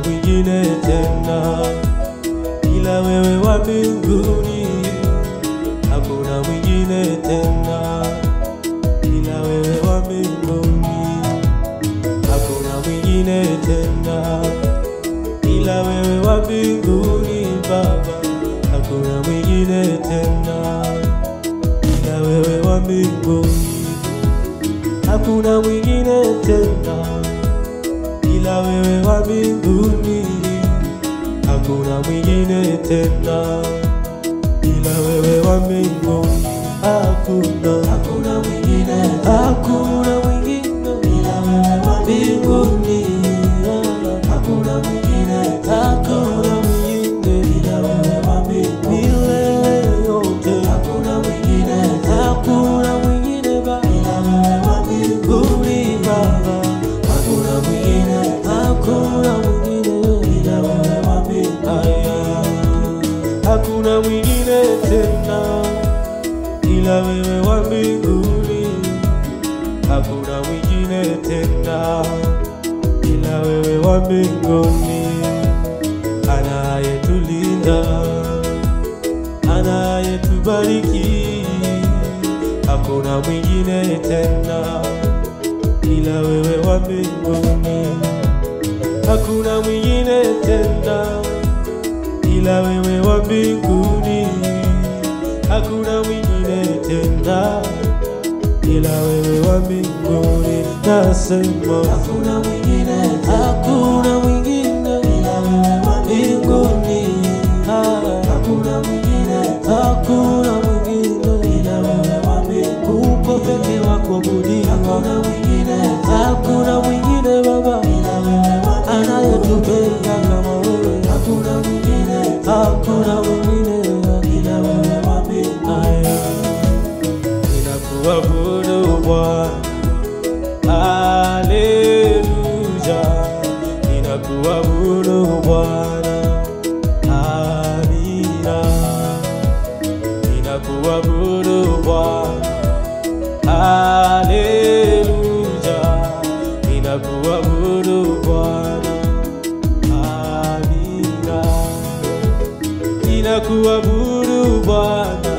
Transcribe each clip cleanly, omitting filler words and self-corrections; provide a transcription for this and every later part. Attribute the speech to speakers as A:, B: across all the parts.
A: mwingine tena ila wewe wa mbinguni. Hakuna mwingine tena ila wewe wa mbinguni. Hakuna mwingine tena ila wewe wa mbinguni Baba. Hakuna mwingine tena ila wewe wa mbinguni. Hakuna mwingine tena ila wewe wa mbinguni. Hakuna mwingine tena ila wewe wa mbinguni. Hakuna mwingine, hakuna mwingine ila wewe wa mbinguni. Hakuna mwingine, hakuna mwingine ila wewe wa mbinguni. Milele yote hakuna mwingine, hakuna mwingine Baba ila wewe wa mbinguni Baba. Hakuna mwingine, hakuna mwingine ila wewe wa mbinguni. Hakuna mwingine tena ila wewe wa mbinguni. Hakuna mwingine tena ila wewe wa mbinguni. Anayetulinda, anayetubariki. Hakuna mwingine tena ila wewe wa mbinguni. Hakuna mwingine tena ila wewe wa mbinguni. Hakuna mwingine tena ila wewe wa mbinguni. Nasema hakuna mwingine, hakuna mwingine ila wewe wa mbinguni. Hakuna mwingine, hakuna mwingine ila wewe wa mbinguni. Uko peke wako kuabudiwa. Hakuna mwingine, hakuna mwingine Baba ila wewe wa mbinguni. Anayetupenda kama wewe. Hakuna mwingine, hakuna mwingine ila wewe wa mbinguni. Ninakuabudu Bwana, haleluya. Ninakuabudu Bwana, amina. Ninakuabudu Bwana, haleluya. Ninakuabudu Bwana, amina. Ninakuabudu Bwana,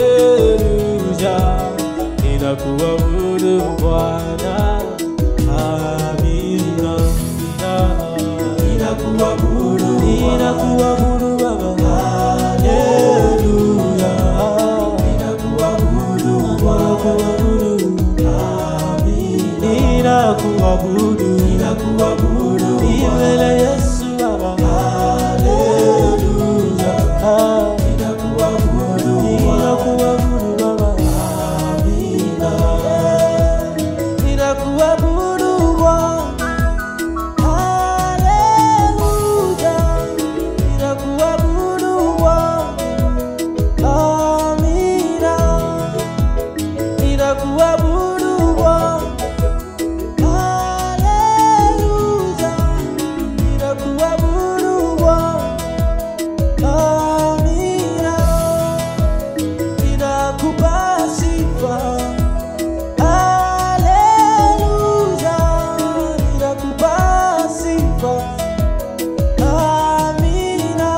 A: haleluya. Ninakuabudu Bwana, amina. Ninakuabudu, ninakuabudu Baba, haleluya. Ninakuabudu Bwana, amina. Ninakuabudu, ninakuabudu milele Yesu Baba, haleluya. Ninakuabudu, ninakuabudu Baba, amina. Ninakuabudu Bwana, haleluya. Ninakuabudu Bwana, amina. Ninakuabudu Bwana, haleluya. Ninakuabudu Bwana, amina. Ninakupa sifa, haleluya. Ninakupa sifa, amina.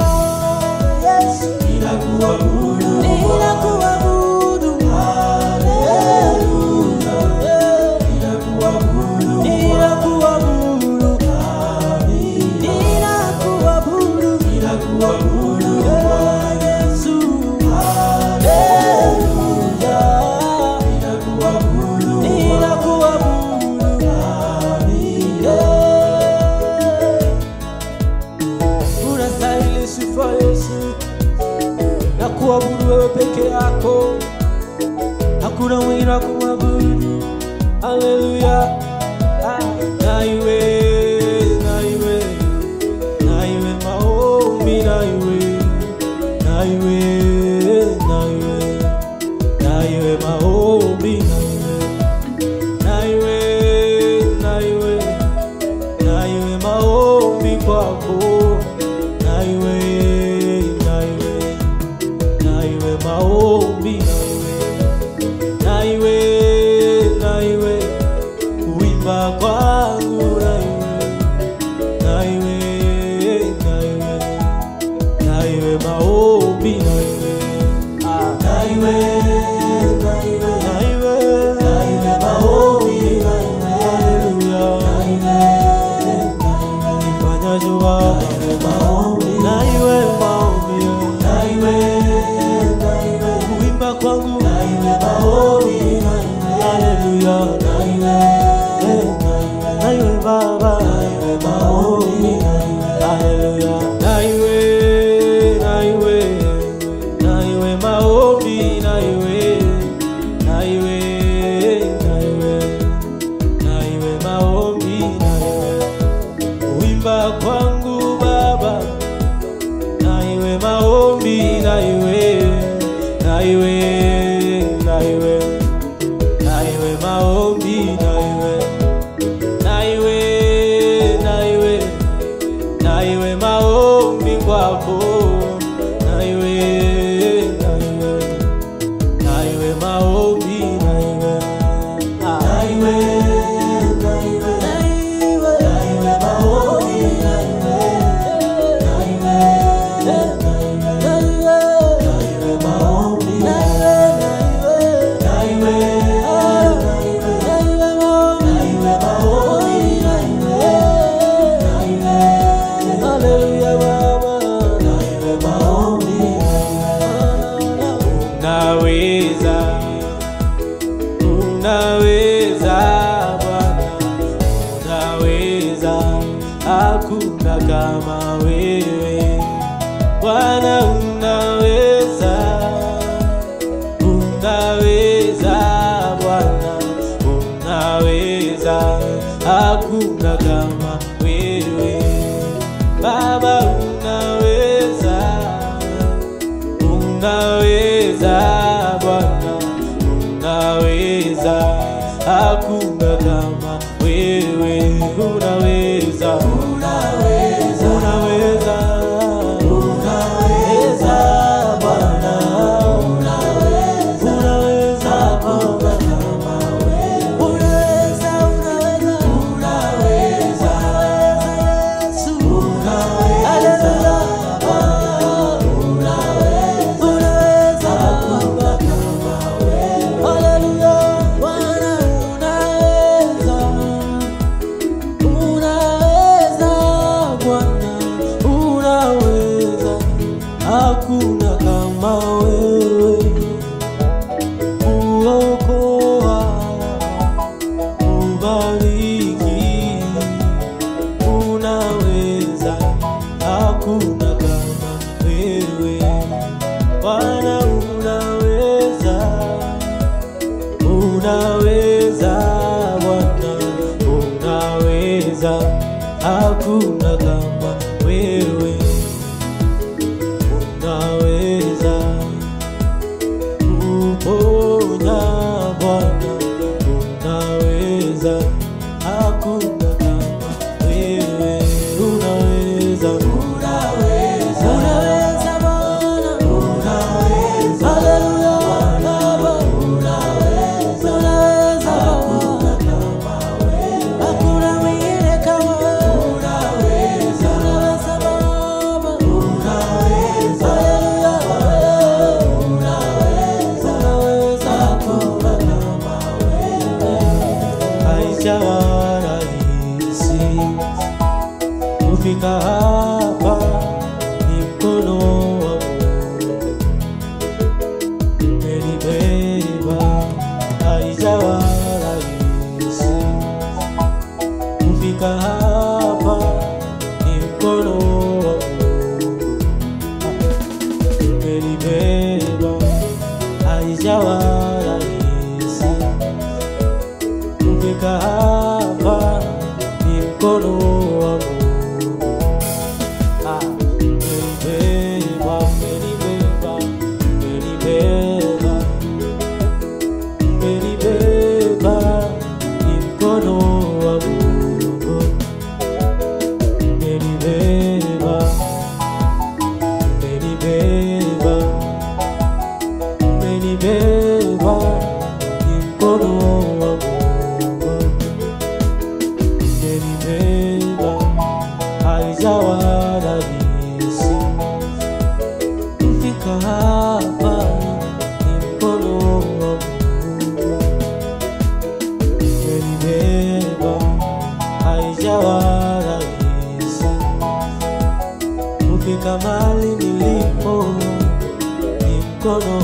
A: Yesu, ninakuabudu, ninakuabudu, haleluya. Ninakuabudu, ninakuabudu, amina. Ninakuabudu, ninakuabudu Yesu, haleluya. Ninakuabudu, ninakuabudu, amina. Unastahili sifa Yesu, na kuabudu wewe peke yako. Hakuna mwingine wa kumwabudu. Haleluya. Na iwe, na iwe, na iwe maombi, na iwe, na iwe, na iwe, na iwe maombi, na iwe, na iwe, na iwe maombi kwako. Na iwe, na iwe, na iwe maombi, na iwe, na iwe kuimba kwangu, na iwe maombi. Haleluya. Na iwe maombi, na iwe maombi, na iwe kuimba kwangu Baba, na iwe maombi, na iwe maombi, na iwe maombi kwako, na iwe maombi, unaweza Bwana, unaweza, hakuna kama wewe Bwana, unaweza Bwana, unaweza, hakuna kama wewe Baba, unaweza Bwana, unaweza, hakuna kama wewe, unaweza Bwana, unaweza, hakuna kama wewe, unaweza Yesu, unaweza hakuna kama wewe, kuokoa, kubariki, unaweza, hakuna kama wewe Bwana, unaweza Bwana, unaweza, hakuna kama wewe, unaweza kuponya Bwana, unaweza, hakuna kama wewe, unaweza Bwana, unaweza, haleluya Baba, unaweza, hakuna kama wewe, hakuna mwingine kama wewe, unaweza Baba, unaweza, haijawa rahisi kufika hapa, ni mkono wa Mungu umenibeba. Haijawa rahisi kufika hapa, ni mkono wa Mungu umenibeba. Haijawa rahisi kufika hapa, ni mkono wa Mungu umenibeba, ni mkono wa Mungu umenibeba, ni mkono wa Mungu umenibeba. Haijawa rahisi kufika hapa, ni mkono wa Mungu umenibeba. Haijawa rahisi kufika mahali nilipo, ni mkono